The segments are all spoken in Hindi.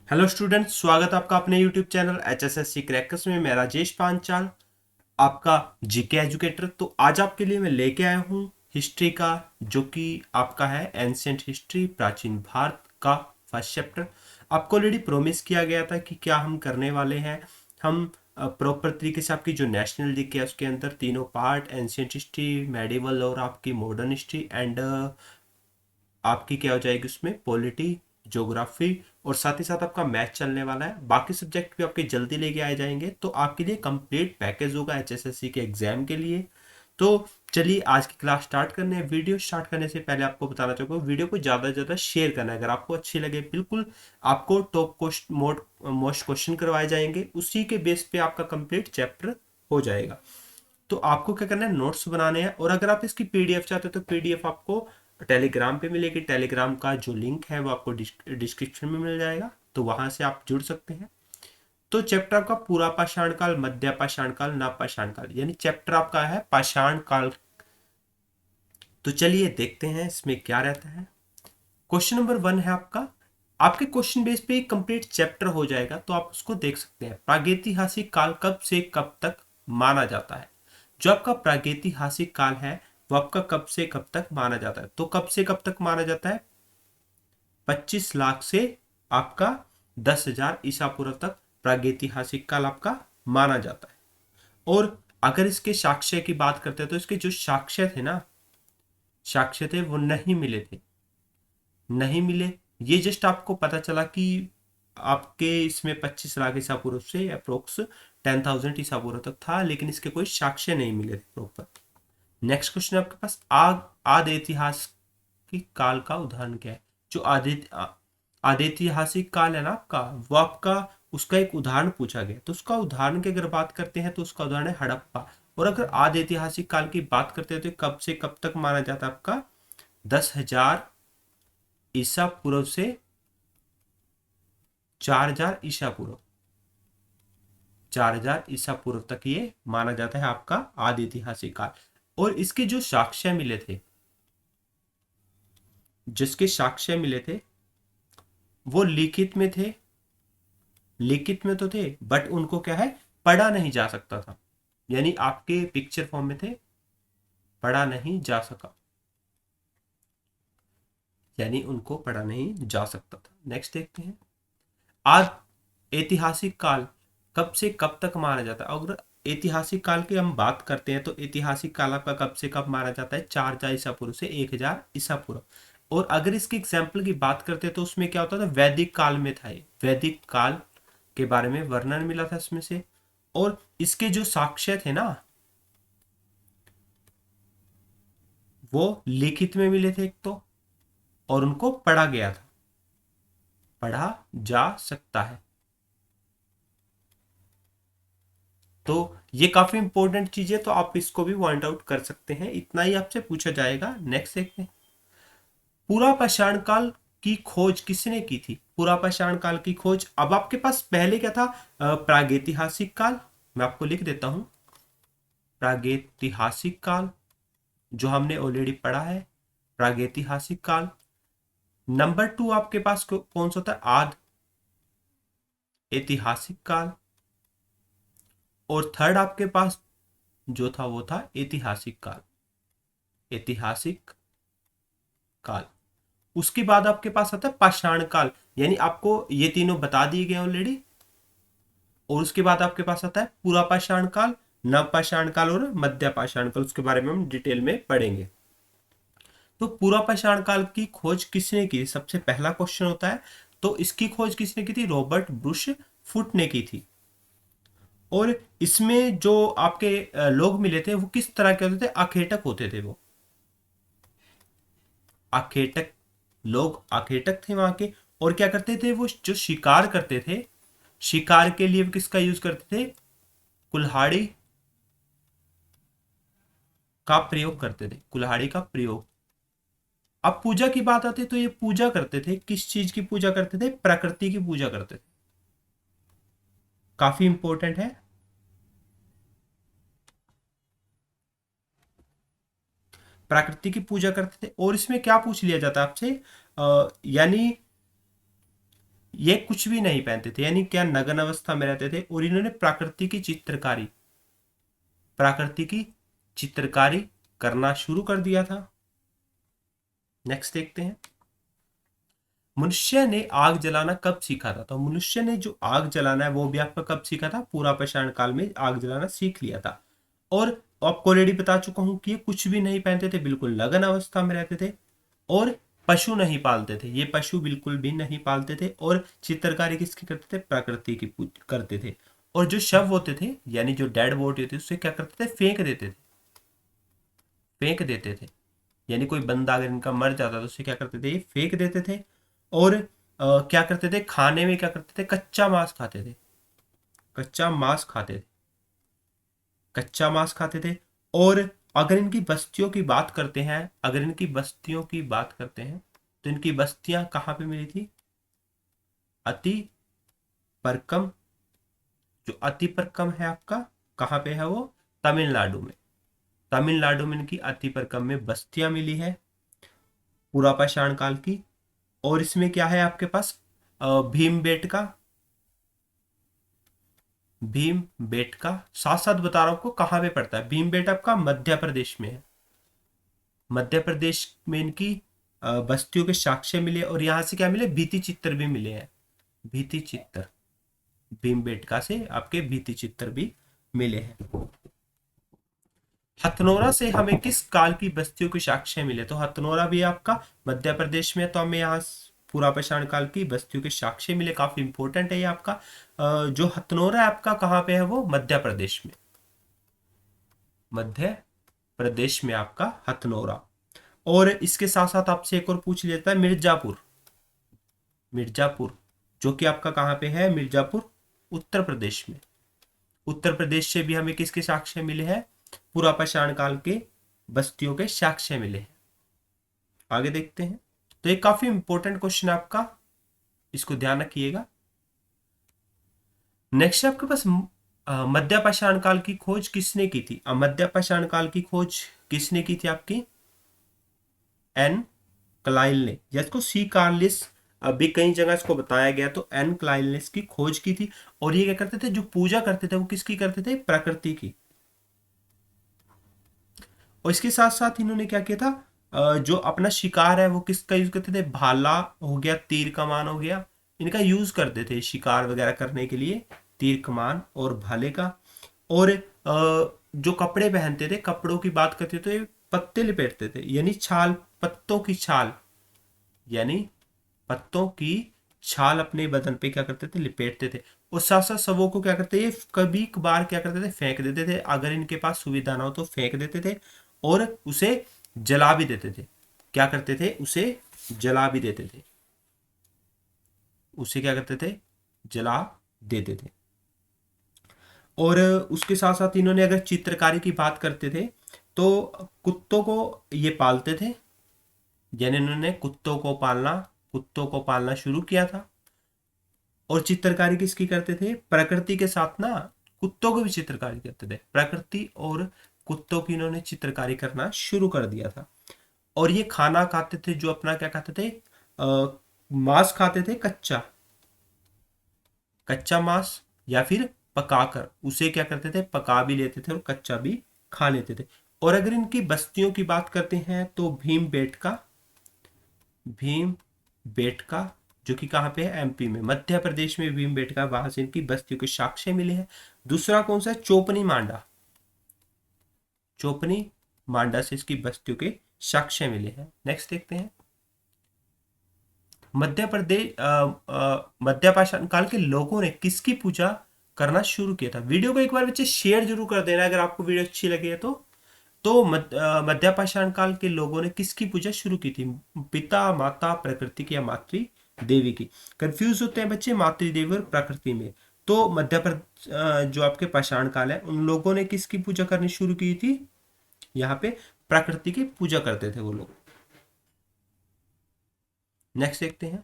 हेलो स्टूडेंट्स, स्वागत है आपका अपने यूट्यूब चैनल एचएसएससी क्रैकर्स में। मैं राजेश पांचाल, आपका जीके एजुकेटर। तो आज आपके लिए मैं लेके आया हूँ हिस्ट्री का, जो कि आपका है एंशियंट हिस्ट्री, प्राचीन भारत का फर्स्ट चैप्टर। आपको ऑलरेडी प्रोमिस किया गया था कि क्या हम करने वाले हैं। हम प्रॉपर तरीके से आपकी जो नेशनल जीके है उसके अंदर तीनों पार्ट, एंशियंट हिस्ट्री, मेडिवल और आपकी मॉडर्न हिस्ट्री एंड आपकी क्या हो जाएगी उसमें पॉलिटी, ज्योग्राफी और साथ ही साथ आपका मैथ चलने वाला है। बाकी सब्जेक्ट भी आपके जल्दी लेके आए जाएंगे, तो आपके लिए कंप्लीट पैकेज होगा एचएसएससी के एग्जाम के लिए। तो चलिए आज की क्लास स्टार्ट करने हैं। वीडियो स्टार्ट करने से पहले आपको बताना चाहूँगा, वीडियो को ज़्यादा से ज़्यादा शेयर करना है। अगर आपको अच्छी लगे, बिल्कुल आपको टॉप मोस्ट क्वेश्चन करवाए जाएंगे, उसी के बेस पे आपका कंप्लीट चैप्टर हो जाएगा। तो आपको क्या करना है, नोट्स बनाने हैं। और अगर आप इसकी पीडीएफ चाहते हो तो पीडीएफ आपको टेलीग्राम पे मिलेगी। टेलीग्राम का जो लिंक है वो आपको डिस्क्रिप्शन में मिल जाएगा, तो वहां से आप जुड़ सकते हैं। तो चैप्टर आपका पूरा पाषाण काल, मध्य पाषाण काल, नवपाषाण काल, यानी चैप्टर आपका है पाषाण काल। तो चलिए देखते हैं इसमें क्या रहता है। क्वेश्चन नंबर 1 है आपका। आपके क्वेश्चन बेस पे एक कंप्लीट चैप्टर हो जाएगा, तो आप उसको देख सकते हैं। प्रागैतिहासिक काल कब से कब तक माना जाता है। जो आपका प्रागैतिहासिक काल है वो आपका कब से कब तक माना जाता है। तो कब से कब तक माना जाता है, 25 लाख से आपका 10,000 ईसा पूर्व तक प्रागैतिहासिक काल आपका माना जाता है। और अगर इसके साक्ष्य की बात करते हैं तो इसके जो साक्ष्य थे ना, साक्ष्य थे वो नहीं मिले थे, नहीं मिले। ये जस्ट आपको पता चला कि आपके इसमें 25 लाख ईसा पूर्व से अप्रोक्स 10,000 ईसा पूर्व तक था, लेकिन इसके कोई साक्ष्य नहीं मिले थे प्रॉपर। नेक्स्ट क्वेश्चन आपके पास, आद ऐतिहासिक काल का उदाहरण क्या है। जो आदिऐतिहासिक काल है ना आपका, वो आपका उसका एक उदाहरण पूछा गया। तो उसका उदाहरण की अगर बात करते हैं तो उसका उदाहरण है हड़प्पा। और अगर आदि ऐतिहासिक काल की बात करते हैं तो कब से कब तक माना जाता है आपका, 10,000 ईसा पूर्व से 4,000 ईसा पूर्व, 4,000 ईसा पूर्व तक ये माना जाता है आपका आदि ऐतिहासिक काल। और इसके जो साक्ष्य मिले थे, जिसके साक्ष्य मिले थे वो लिखित में थे। लिखित में तो थे बट उनको क्या है, पढ़ा नहीं जा सकता था। यानी आपके पिक्चर फॉर्म में थे, पढ़ा नहीं जा सका, यानी उनको पढ़ा नहीं जा सकता था। नेक्स्ट देखते हैं, आज ऐतिहासिक काल कब से कब तक माना जाता है। अगर ऐतिहासिक काल की हम बात करते हैं तो ऐतिहासिक काल आपका कब से कब माना जाता है, 4,000 ईसा पूर्व से 1,000 ईसा पूर्व। और अगर इसके एग्जाम्पल की बात करते हैं तो उसमें क्या होता था, वैदिक काल में था। ये वैदिक काल के बारे में वर्णन मिला था इसमें से। और इसके जो साक्ष्य थे ना, वो लिखित में मिले थे एक तो, और उनको पढ़ा गया था, पढ़ा जा सकता है। तो ये काफी इंपॉर्टेंट चीज है, तो आप इसको भी पॉइंट आउट कर सकते हैं। इतना ही आपसे पूछा जाएगा। नेक्स्ट देखते हैं, पूरा पाषाण काल की खोज किसने की थी। पूरा पाषाण काल की खोज, अब आपके पास पहले क्या था, प्रागैतिहासिक काल। मैं आपको लिख देता हूं, प्रागैतिहासिक काल जो हमने ऑलरेडी पढ़ा है, प्रागैतिहासिक काल। नंबर 2 आपके पास कौन सा था, आद ऐतिहासिक काल। और थर्ड आपके पास जो था वो था ऐतिहासिक काल, ऐतिहासिक काल। उसके बाद आपके पास आता है पाषाण काल, यानी आपको ये तीनों बता दिए गए ऑलरेडी। और उसके बाद आपके पास आता है पूरा पाषाण काल, नव पाषाण काल और मध्य पाषाण काल। उसके बारे में हम डिटेल में पढ़ेंगे। तो पूरा पाषाण काल की खोज किसने की, सबसे पहला क्वेश्चन होता है। तो इसकी खोज किसने की थी, रॉबर्ट ब्रुश फुट ने की थी। और इसमें जो आपके लोग मिले थे वो किस तरह के होते थे, अखेटक होते थे। वो अखेटक लोग, अखेटक थे वहां के। और क्या करते थे, वो जो शिकार करते थे, शिकार के लिए किसका यूज करते थे, कुल्हाड़ी का प्रयोग करते थे, कुल्हाड़ी का प्रयोग। अब पूजा की बात आती है तो ये पूजा करते थे, किस चीज की पूजा करते थे, प्रकृति की पूजा करते थे। काफी इंपॉर्टेंट है। प्रकृति की पूजा करते थे। और इसमें क्या पूछ लिया जाता है आपसे, यानी ये कुछ भी नहीं पहनते थे, यानी क्या नग्न अवस्था में रहते थे। और इन्होंने प्रकृति की चित्रकारी करना शुरू कर दिया था। नेक्स्ट देखते हैं, मनुष्य ने आग जलाना कब सीखा था। तो मनुष्य ने जो आग जलाना है वो भी आपका कब सीखा था, पूरा पाषाण काल में आग जलाना सीख लिया था। और आपको ऑलरेडी बता चुका हूं कि ये कुछ भी नहीं पहनते थे, बिल्कुल नग्न अवस्था में रहते थे। और पशु नहीं पालते थे, ये पशु बिल्कुल भी नहीं पालते थे। और चित्रकारी किसकी करते थे, प्रकृति की करते थे। और जो शव होते थे, यानी जो डेड बॉडी होती थी, उससे क्या करते थे, फेंक देते थे। यानी कोई बंदा अगर इनका मर जाता तो उसे क्या करते थे, ये फेंक देते थे। और क्या करते थे, खाने में क्या करते थे, कच्चा मांस खाते थे, कच्चा मांस खाते थे। और अगर इनकी बस्तियों की बात करते हैं, तो इनकी बस्तियां कहाँ पे मिली थी, अति परकम। जो अति परकम है आपका, कहाँ पे है वो, तमिलनाडु में। इनकी अति परकम में बस्तियां मिली है पुरापाषाण काल की। और इसमें क्या है आपके पास, भीम बेटका साथ साथ बता रहा हूं आपको कहाँ पे पड़ता है। भीम बेट आपका मध्य प्रदेश में है। मध्य प्रदेश में इनकी बस्तियों के साक्ष्य मिले। और यहाँ से क्या मिले, भित्ति चित्र भी मिले हैं, भित्ति चित्र। भीमबेटका से आपके भित्ति चित्र भी मिले हैं। हथनोरा से हमें किस काल की बस्तियों के साक्ष्य मिले। तो हथनोरा भी आपका मध्य प्रदेश में है, तो हमें यहाँ पूरा पाषाण काल की बस्तियों के साक्ष्य मिले। काफी इंपॉर्टेंट है ये आपका। जो हथनोरा है आपका कहाँ पे है, वो मध्य प्रदेश में, आपका हथनोरा। और इसके साथ साथ आपसे एक और पूछ लेता है, मिर्जापुर जो कि आपका कहाँ पे है, मिर्जापुर उत्तर प्रदेश में। उत्तर प्रदेश से भी हमें किसके साक्ष्य मिले हैं, पुरापाषाण काल के बस्तियों के साक्ष्य मिले हैं। आगे देखते हैं। तो ये काफी इंपॉर्टेंट क्वेश्चन आपका, इसको ध्यान रखिएगा। नेक्स्ट आपके पास मध्य पाषाण काल की खोज किसने की थी। मध्य पाषाण काल की खोज किसने की थी आपकी, एन क्लाइल ने, या इसको सी कार्लिस अभी कई जगह इसको बताया गया। तो एन क्लाइल ने इसकी खोज की थी। और ये क्या करते थे, जो पूजा करते थे वो किसकी करते थे, प्रकृति की। और इसके साथ साथ इन्होंने क्या किया था, जो अपना शिकार है वो किसका यूज करते थे, भाला हो गया, तीर कमान हो गया, इनका यूज करते थे शिकार वगैरह करने के लिए, तीर कमान और भाले का। और जो कपड़े पहनते थे, कपड़ों की बात करते थे, तो पत्ते लपेटते थे, यानी छाल, पत्तों की छाल, यानी पत्तों की छाल अपने बदन पे क्या करते थे, लिपेटते थे। और साथ साथ सबों को क्या करते थे, कभी कभार क्या करते थे, फेंक देते थे। अगर इनके पास सुविधा ना हो तो फेंक देते थे। और उसे जला भी देते थे। क्या करते थे, उसे जला भी देते थे, उसे क्या करते थे, जला देते थे। और उसके साथ साथ इन्होंने अगर चित्रकारी की बात करते थे तो कुत्तों को ये पालते थे, यानी इन्होंने कुत्तों को पालना शुरू किया था। और चित्रकारी किसकी करते थे, प्रकृति के साथ ना कुत्तों को भी चित्रकारी करते थे। प्रकृति और कुत्तों की इन्होंने चित्रकारी करना शुरू कर दिया था। और ये खाना खाते थे, जो अपना क्या खाते थे, मांस खाते थे, कच्चा मांस, या फिर पकाकर उसे क्या करते थे, पका भी लेते थे और कच्चा भी खा लेते थे। और अगर इनकी बस्तियों की बात करते हैं तो भीम बेटका जो कि कहाँ पे है, एमपी में, मध्य प्रदेश में भीम बेटका, वहां से इनकी बस्तियों के साक्ष्य मिले हैं। दूसरा कौन सा है, चोपनी मांडा से इसकी बस्तियों के साक्ष्य मिले हैं। नेक्स्ट देखते हैं, मध्य पाषाण काल के लोगों ने किसकी पूजा करना शुरू किया था। वीडियो को एक बार बच्चे शेयर जरूर कर देना अगर आपको वीडियो अच्छी लगी है तो मध्य पाषाण काल के लोगों ने किसकी पूजा शुरू की थी, पिता, माता, प्रकृति की, या मातृ देवी की। कंफ्यूज होते हैं बच्चे मातृ देवी और प्रकृति में। तो जो आपके पाषाण काल है, उन लोगों ने किसकी पूजा करनी शुरू की थी, यहाँ पे प्रकृति की पूजा करते थे वो लोग। नेक्स्ट देखते हैं,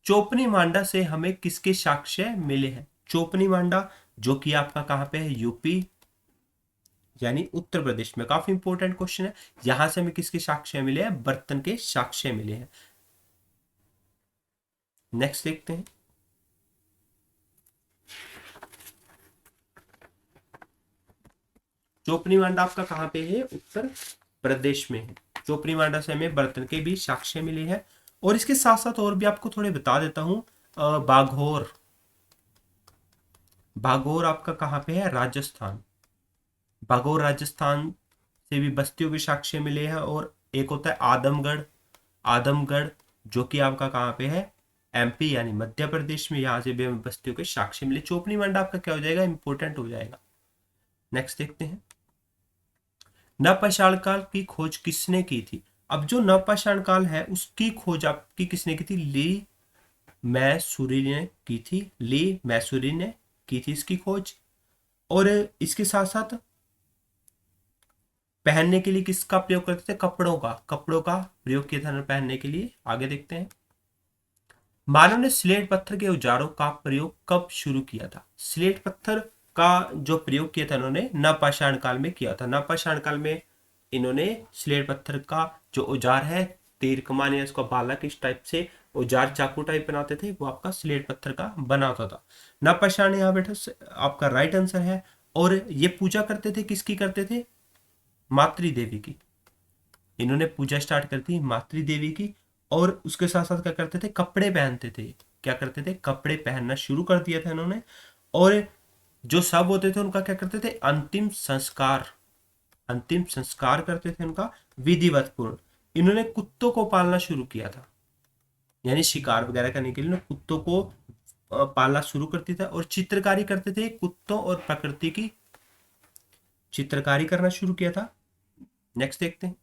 चोपनी मांडा से हमें किसके साक्ष्य मिले हैं। चोपनी मांडा जो कि आपका कहां पे है, यूपी यानी उत्तर प्रदेश में। काफी इंपॉर्टेंट क्वेश्चन है। यहां से हमें किसके साक्ष्य मिले हैं, बर्तन के साक्ष्य मिले हैं। नेक्स्ट देखते हैं। चोपनी मांडा आपका कहाँ पे है? उत्तर प्रदेश में है। चोपनी मांडा से हमें बर्तन के भी साक्ष्य मिले हैं। और इसके साथ साथ और भी आपको थोड़े बता देता हूँ। बाघोर, बाघोर आपका कहाँ पे है? राजस्थान। बाघोर राजस्थान से भी बस्तियों के साक्ष्य मिले हैं। और एक होता है आदमगढ़, आदमगढ़ जो कि आपका कहाँ पे है? एमपी यानी मध्य प्रदेश में। यहाँ से भी हमें बस्तियों के साक्ष्य मिले। चोपनी मांडा आपका क्या हो जाएगा? इंपॉर्टेंट हो जाएगा। नेक्स्ट देखते हैं। नवपाषाण काल की खोज किसने की थी? अब जो नवपाषाण काल है उसकी खोज आपकी किसने की थी? ली मैसूरी ने की थी। ली मैसूरी ने की थी इसकी खोज। और इसके साथ साथ पहनने के लिए किसका प्रयोग करते थे? कपड़ों का, कपड़ों का प्रयोग किया था पहनने के लिए। आगे देखते हैं। मानव ने स्लेट पत्थर के औजारों का प्रयोग कब शुरू किया था? स्लेट पत्थर का जो प्रयोग किया था इन्होंने नवपाषाण काल में किया था। नवपाषाण काल में इन्होंने स्लेट पत्थर का जो औजार है, तीर कमान या उसका भाला किस टाइप से औजार चाकू टाइप बनाते थे, वो आपका स्लेट पत्थर का बना होता था। नवपाषाण यहाँ बेटा आपका राइट आंसर है। और ये पूजा करते थे, किसकी करते थे? मातृ देवी की। इन्होंने पूजा स्टार्ट कर दी मातृ देवी की। और उसके साथ साथ क्या करते थे? कपड़े पहनते थे। क्या करते थे? कपड़े पहनना शुरू कर दिया था इन्होंने। और जो सब होते थे उनका क्या करते थे? अंतिम संस्कार, अंतिम संस्कार करते थे उनका विधिवत पूर्ण। इन्होंने कुत्तों को पालना शुरू किया था। यानी शिकार वगैरह करने के लिए इन्होंने कुत्तों को पालना शुरू करती था। और चित्रकारी करते थे, कुत्तों और प्रकृति की चित्रकारी करना शुरू किया था। नेक्स्ट देखते हैं।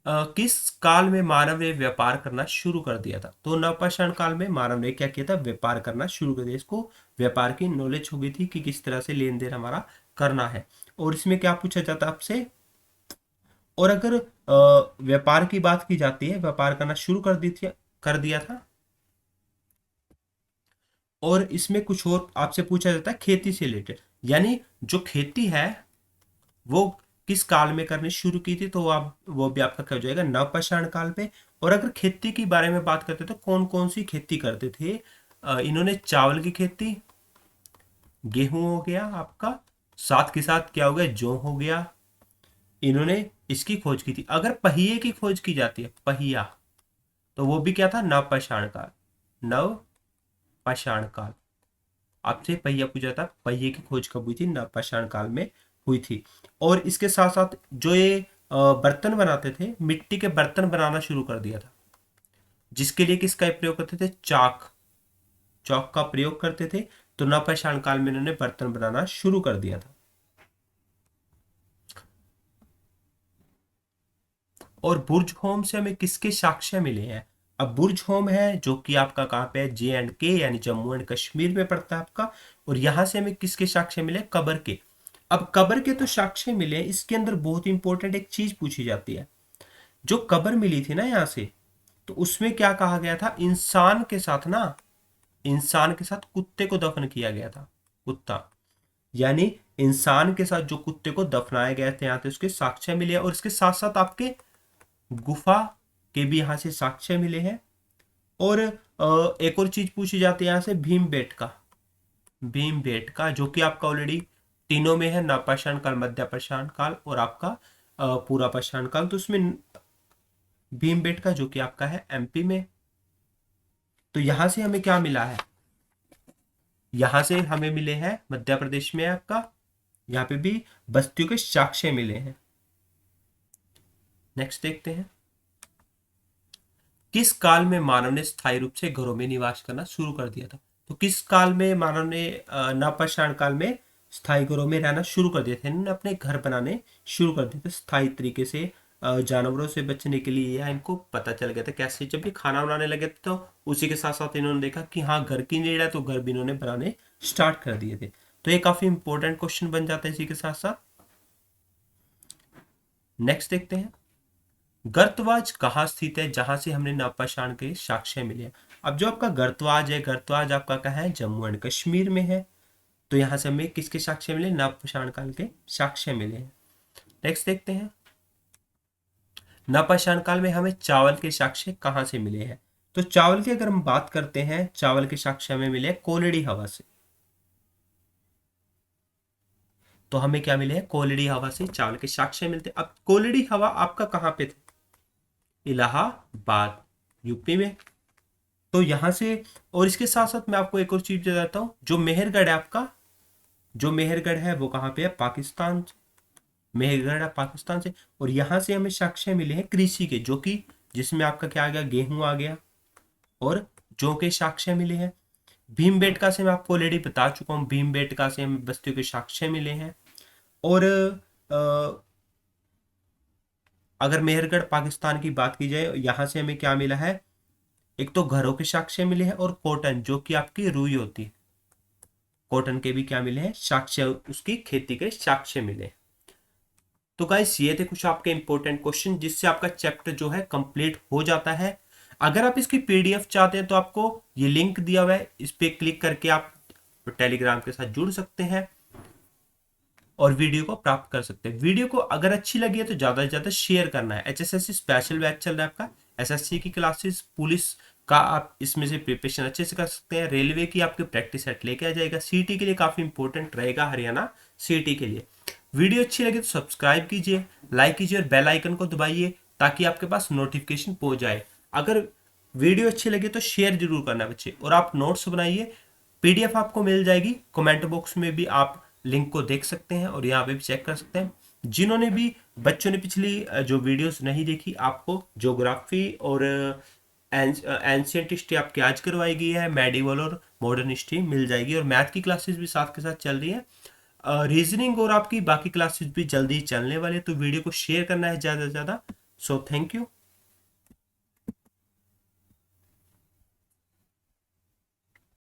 किस काल में मानव ने व्यापार करना शुरू कर दिया था? तो नवपाषाण काल में मानव ने क्या किया था? व्यापार करना शुरू कर दिया। इसको व्यापार की नॉलेज हो गई थी कि किस तरह से लेन देन हमारा करना है। और इसमें क्या पूछा जाता है आपसे? और अगर व्यापार की बात की जाती है, व्यापार करना शुरू कर दिया था। और इसमें कुछ और आपसे पूछा जाता है खेती से रिलेटेड। यानी जो खेती है वो किस काल में करनी शुरू की थी? तो आप वो भी आपका क्या हो जाएगा? नवपाषाण काल पे। और अगर खेती की बारे में बात करते तो कौन कौन सी खेती करते थे? इन्होंने चावल की खेती, गेहूं हो गया आपका, साथ के साथ क्या हो गया? जौ हो गया। इन्होंने इसकी खोज की थी। अगर पहिए की खोज की जाती है, पहिया, तो वो भी क्या था? नवपाषाण काल। नवपाषाण काल। आपसे पहिया पूछा था, पहिए की खोज कब हुई थी? नवपाषाण काल में हुई थी। और इसके साथ साथ जो ये बर्तन बनाते थे, मिट्टी के बर्तन बनाना शुरू कर दिया था। जिसके लिए किसका प्रयोग करते थे? चाक, चौक का प्रयोग करते थे। तो नवपाषाण काल में इन्होंने बर्तन बनाना शुरू कर दिया था। और बुर्ज होम से हमें किसके साक्ष्य मिले हैं? अब बुर्ज होम है जो कि आपका कहाँ पे है? J&K यानी जम्मू एंड कश्मीर में पड़ता है आपका। और यहां से हमें किसके साक्ष्य मिले? कब्र के। अब कब्र के तो साक्ष्य मिले, इसके अंदर बहुत इंपॉर्टेंट एक चीज पूछी जाती है। जो कब्र मिली थी ना यहाँ से, तो उसमें क्या कहा गया था? इंसान के साथ ना, इंसान के साथ कुत्ते को दफन किया गया था। कुत्ता, यानी इंसान के साथ जो कुत्ते को दफनाया गया था, यहाँ पे उसके साक्ष्य मिले। और इसके साथ साथ आपके गुफा के भी यहाँ से साक्ष्य मिले हैं। और एक और चीज पूछी जाती है यहाँ से, भीम बेटका जो कि आपका ऑलरेडी तीनों में है, नवपाषाण काल, मध्य पाषाण काल और आपका पूरा पाषाण काल। तो उसमें भीम बेटका जो कि आपका है एमपी में। तो यहां से हमें क्या मिला है? यहां से हमें मिले हैं मध्य प्रदेश में आपका, यहाँ पे भी बस्तियों के साक्ष्य मिले हैं। नेक्स्ट देखते हैं। किस काल में मानव ने स्थायी रूप से घरों में निवास करना शुरू कर दिया था? तो किस काल में मानव ने नवपाषाण काल में स्थायी घरों में रहना शुरू कर दिया था? इन्होंने अपने घर बनाने शुरू कर दिए थे स्थायी तरीके से। जानवरों से बचने के लिए, या इनको पता चल गया था कैसे, जब ये खाना बनाने लगे थे तो उसी के साथ साथ इन्होंने देखा कि हाँ घर की नीड है, तो घर भी इन्होंने बनाने स्टार्ट कर दिए थे। तो ये काफी इंपॉर्टेंट क्वेश्चन बन जाता है इसी के साथ साथ। नेक्स्ट देखते हैं। गर्तवाज कहाँ स्थित है जहां से हमने नवपाषाण के साक्ष्य मिले हैं? अब जो आपका गर्तवाज है, गर्तवाज आपका कहाँ है? जम्मू एंड कश्मीर में है। तो यहां से हमें किसके साक्ष्य मिले? नवपाषाण काल के साक्ष्य मिले हैं। नेक्स्ट देखते हैं। नवपाषाण काल में हमें चावल के साक्ष्य कहाँ से मिले हैं? तो चावल की अगर हम बात करते हैं, चावल के साक्ष्य हमें मिले कोलड़ी हवा से। तो हमें क्या मिले हैं, कोलड़ी हवा से चावल के साक्ष्य मिलते हैं। अब कोलड़ी हवा आपका कहाँ पे थे, इलाहाबाद, यूपी में। तो यहां से, और इसके साथ साथ मैं आपको एक और चीज बताता हूँ, जो मेहरगढ़ है आपका, जो मेहरगढ़ है वो कहाँ पे है, पाकिस्तान। मेहरगढ़ है पाकिस्तान से। और यहाँ से हमें साक्ष्य मिले हैं कृषि के, जो कि जिसमें आपका क्या आ गया, गेहूं आ गया, और जौ के साक्ष्य मिले हैं। भीमबेटका से मैं आपको ऑलरेडी बता चुका हूँ, भीमबेटका से हमें बस्तियों के साक्ष्य मिले हैं। और अगर मेहरगढ़ पाकिस्तान की बात की जाए, यहाँ से हमें क्या मिला है, एक तो घरों के साक्ष्य मिले हैं, और कॉटन जो कि आपकी रुई होती है, कॉटन के भी क्या मिले हैं, साक्ष्य, उसकी खेती के साक्ष्य मिले हैं। तो गाइस ये थे कुछ आपके इंपॉर्टेंट क्वेश्चन, जिससे आपका चैप्टर जो है कंप्लीट हो जाता है। अगर आप इसकी पीडीएफ चाहते हैं तो आपको ये लिंक दिया हुआ है, इस पे क्लिक करके आप टेलीग्राम के साथ जुड़ सकते हैं और वीडियो को प्राप्त कर सकते हैं। वीडियो को अगर अच्छी लगी है तो ज़्यादा से ज़्यादा शेयर करना है। एचएसएससी स्पेशल बैच चल रहा है आपका, एसएससी की क्लासेस, पुलिस का आप इसमें से प्रिपरेशन अच्छे से कर सकते हैं। रेलवे की आपकी प्रैक्टिस सेट लेके आ जाएगा, सीटी के लिए काफ़ी इंपॉर्टेंट रहेगा, हरियाणा सीटी के लिए। वीडियो अच्छी लगी तो सब्सक्राइब कीजिए, लाइक कीजिए और बेल आइकन को दबाइए, ताकि आपके पास नोटिफिकेशन पहुंच जाए। अगर वीडियो अच्छी लगी तो शेयर जरूर करना बच्चे, और आप नोट्स बनाइए। पीडीएफ आपको मिल जाएगी, कमेंट बॉक्स में भी आप लिंक को देख सकते हैं और यहाँ पे भी चेक कर सकते हैं। जिन्होंने भी बच्चों ने पिछली जो वीडियोस नहीं देखी, आपको ज्योग्राफी और एंशियंट हिस्ट्री आपकी आज करवाई गई है, मेडिवल और मॉडर्न हिस्ट्री मिल जाएगी, और मैथ की क्लासेस भी साथ के साथ चल रही है। रीजनिंग और आपकी बाकी क्लासेस भी जल्दी चलने वाले, तो वीडियो को शेयर करना है ज़्यादा से ज़्यादा। So thank you.